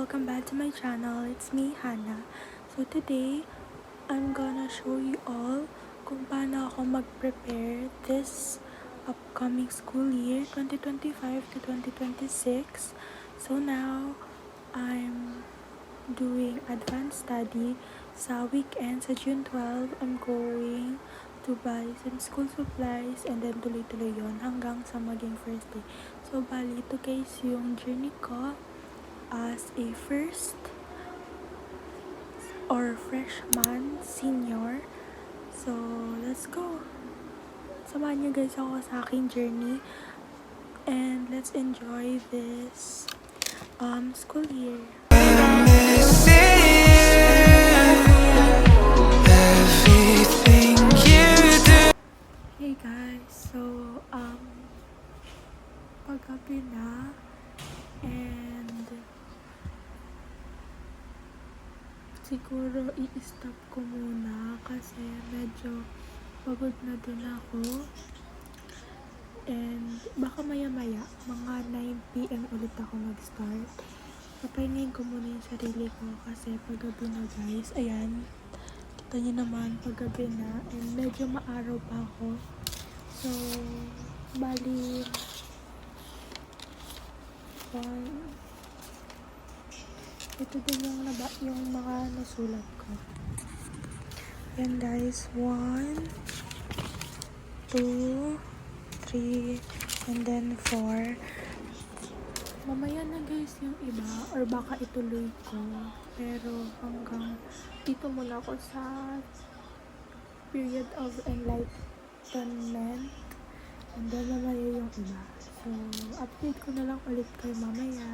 welcome back to my channel. It's me, Hannah. So today, I'm gonna show you all kung paano ako mag-prepare this upcoming school year, 2025 to 2026. So now, I'm doing advanced study. Sa weekend, sa June 12, I'm going to buy some school supplies and then tuloy-tuloy yon hanggang sa maging first day. So, bali, ito guys yung journey ko as a first or freshman senior. So, let's go. Samahan niyo guys ako sa aking journey and let's enjoy this school year. Hey guys, so paggabi na and siguro i-stop ko muna kasi medyo pagod na din ako and baka maya-maya mga 9 PM ulit ako mag-start. Papahingayin ko muna yung sarili ko kasi paggabi na guys. Ayan, kita nyo naman paggabi na and medyo maaraw pa ako. So, bali ito din yung mga nasulat ko. Ayan guys, 1, 2, 3, and then 4. Mamaya na guys yung iba or baka ituloy ko. Pero hanggang dito muna ako sa period of enlightenment. And then mamaya yung iba. So, update ko na lang ulit kayo mamaya.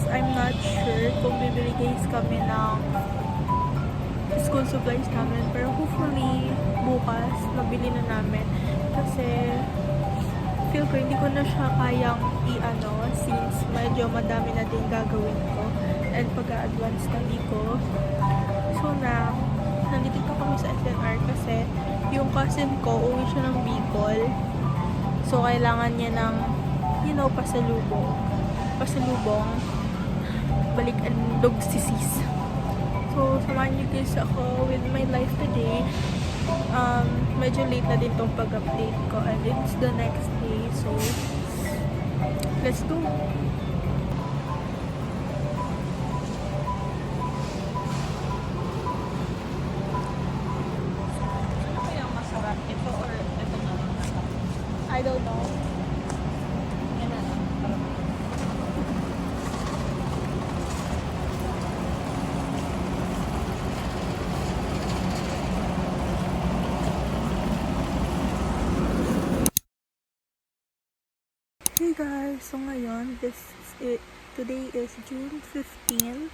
I'm not sure kung bibili guys kami ng school supplies namin, pero hopefully bukas mabili na namin kasi feel ko hindi ko na siya kayang since medyo madami na din gagawin ko and pag-advance study ko. So now, nandito kami sa SNR kasi yung cousin ko uwi siya ng Bicol, so kailangan niya ng pasalubong balik and dog sisis. So, samahan niyo guys ako with my life today. Medyo late na din tong pag-update ko and it's the next day. So, let's go! Ano kaya masarap? Ito or ito na? I don't know. Yan na. Hey guys, so ngayon, today is June 15,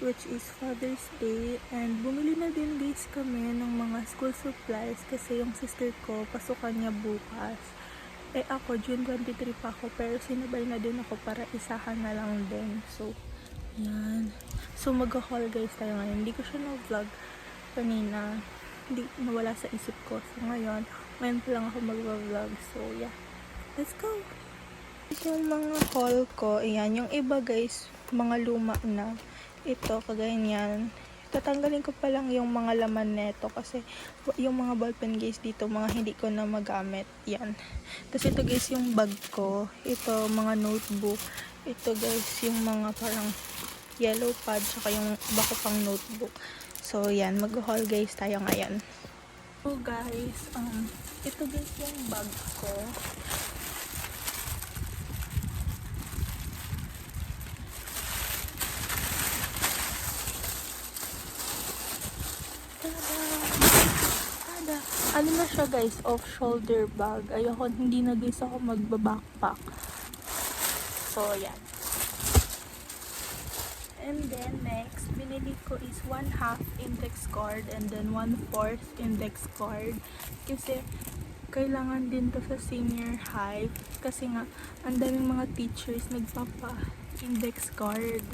which is Father's Day, and bumili na din guys kami ng mga school supplies kasi yung sister ko, pasukan niya bukas. Ako, June 23 pa ako, pero sinabay na din ako para isahan na lang din. So, yan. So, mag-haul guys tayo ngayon. Hindi ko siya na-vlog kanina. Hindi, nawala sa isip ko. So, ngayon pa lang ako mag-vlog. So, yeah. Let's go! Yung mga haul ko, ayan, yung iba guys, mga luma na. Ito, kagaya niyan. Tatanggalin ko pa lang yung mga laman neto kasi yung mga ballpen guys dito, mga hindi ko na magamit. Yan. Tapos ito guys, yung bag ko. Ito, mga notebook. Ito guys, yung mga parang yellow pad, saka yung bako pang notebook. So, yan. Mag-haul guys tayo ngayon. So guys, ito guys yung bag ko. na siya guys, off-shoulder bag. Ayoko, hindi na guys ako magbabackpack. So, yan. And then, next, binili ko is 1/2 index card and then 1/4 index card. Kasi, kailangan din to sa senior high. Kasi nga, ang daming mga teachers nagpapa-index card.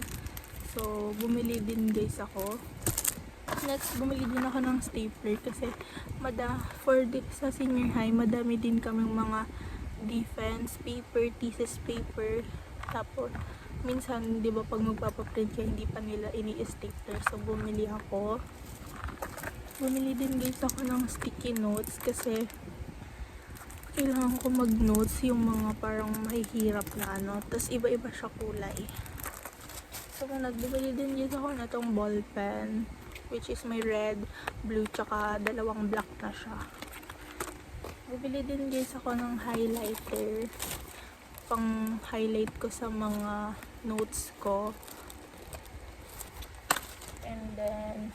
So, bumili din guys ako. Next, bumili din ako ng stapler kasi sa senior high, madami din kaming mga defense paper, thesis paper. Tapos, minsan, di ba, pag magpapaprint ka, hindi pa nila ini-stapler. So, bumili ako. Bumili din guys ako ng sticky notes kasi kailangan ko mag-notes yung mga parang mahihirap na ano. Tapos, iba-iba siya kulay. So, nagbibili din guys ako na tong ball pen, which is may red, blue, tsaka dalawang black na siya. Bibili din guys ako ng highlighter pang highlight ko sa mga notes ko. And then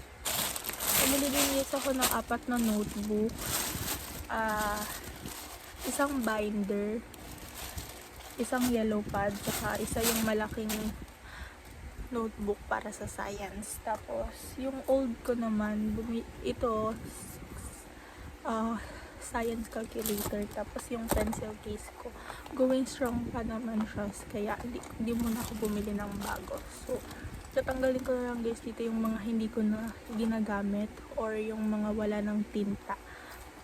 bumili din guys ako ng 4 na notebook, isang binder, isang yellow pad, tsaka isa yung malaking notebook para sa science. Tapos yung old ko naman, ito science calculator. Tapos yung pencil case ko, going strong pa naman siya, kaya hindi muna ako bumili ng bago. So, tatanggalin ko na lang guys dito yung mga hindi ko na ginagamit or yung mga wala ng tinta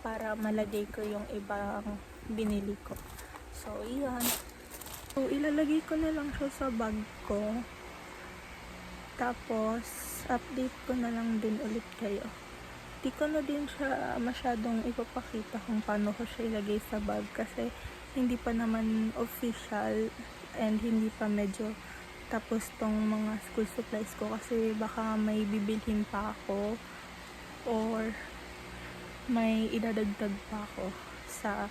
para malagay ko yung ibang binili ko. So, iyan. So, ilalagay ko na lang siya sa bag ko. Tapos, update ko na lang din ulit kayo. Di ko na din siya masyadong ipapakita kung paano ko siya ilagay sa bag kasi hindi pa naman official and hindi pa medyo tapos tong mga school supplies ko kasi baka may bibilhin pa ako or may idadagdag pa ako sa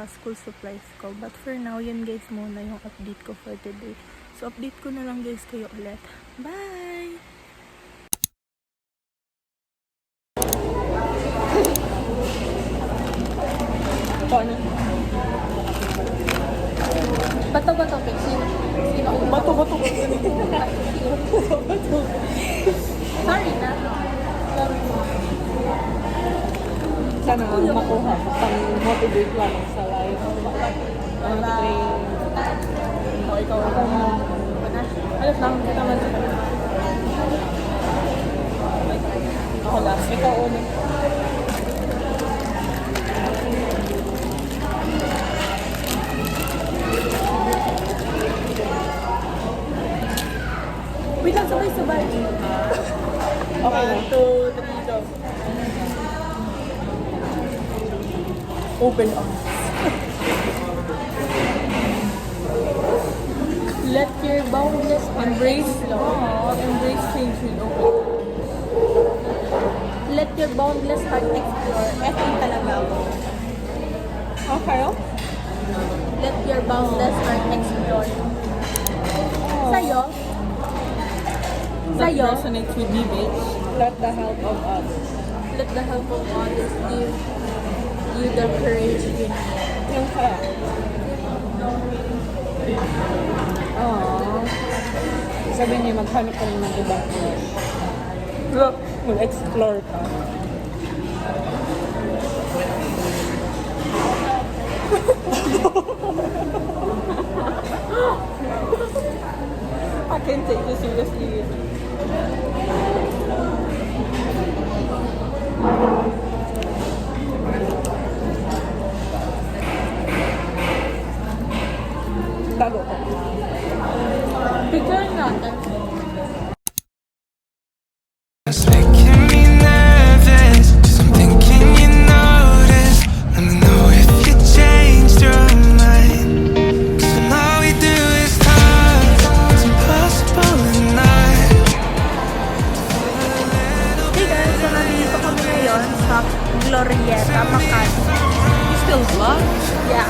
school supplies ko. But for now, yun guys muna yung update ko for today. So, update ko na lang guys kayo ulit. Bye! Ano? Bato-bato, sino? Bato-bato. Sorry na. Sana makuha pang motivate lang sa life. O ikaw alas lang kita man sa ako last. Ikaw una. Wait lang, sabay-sabay. Okay, 1, 2, 3, go. Open arms. Let your boundless Embrace change with open. Let your boundless heart explore. Eto talaga ako. Okay, oh? Let your boundless heart explore. Sa'yo? That Sa'yo? resonates with me, bitch. Let the help of others. Let the help of others give you the courage you need. Yung kaya. Aww. Sabi niya, maghanap ka ng ibang crush. Mag-explore ka. I can't take you seriously. Tago ko. Picture natin. It's making me nervous, 'cause I'm thinking you notice. Let me know if you changed your mind. 'Cause when all we do is talk, it's impossible enough. Hey guys, so nandito kami ngayon sa Glorieta, Makati. You still vlog? Yeah.